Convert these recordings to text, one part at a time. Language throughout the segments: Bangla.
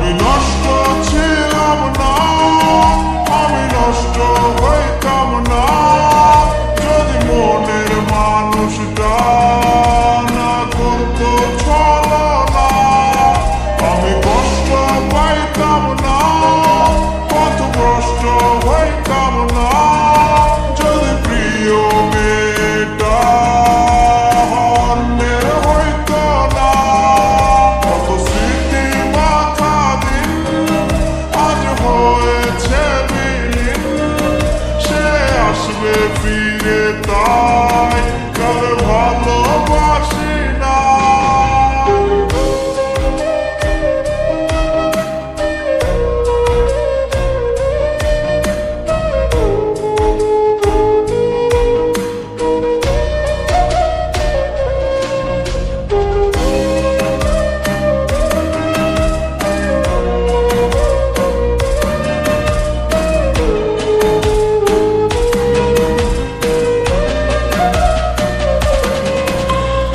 আমি নষ্ট ছিলাম না, আমি নষ্ট হইতাম না যদি মনের মানুষটা না করতো ছলনা। আমি কষ্ট পাইতাম না, পথভ্রষ্ট হইতাম না যদি প্রিয় মেয়েটা অন্যের হইতো না। কত স্মৃতি মাথা দিন আজ হয়েছে বিলীন, সে আসবে ফিরে তাই কাল ভালোবাসি না।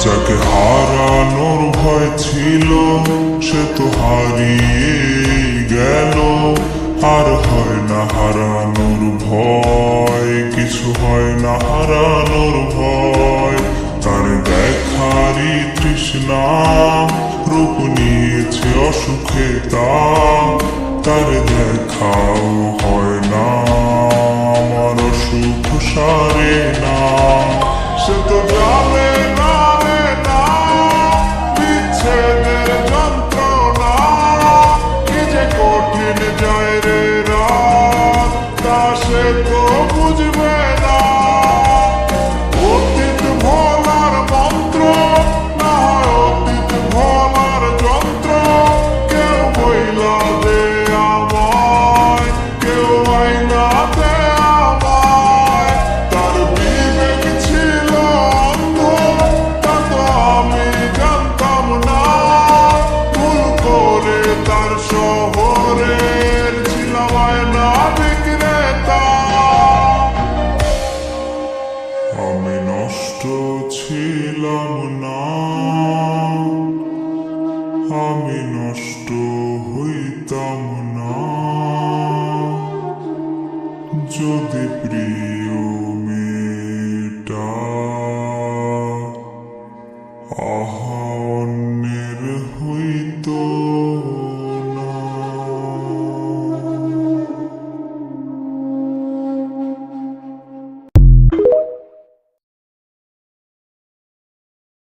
যাকে হারানোর ভয় ছিল সে তো হারিয়ে গেল, আর হয় না হারানোর ভয়, কিছু হয় না হারানোর ভয়। তার দেখারই তৃষ্ণা রূপ নিয়েছে অসুখে তার দেখাও হয় না আমার অসুখ সারে না। সে তো যাবে না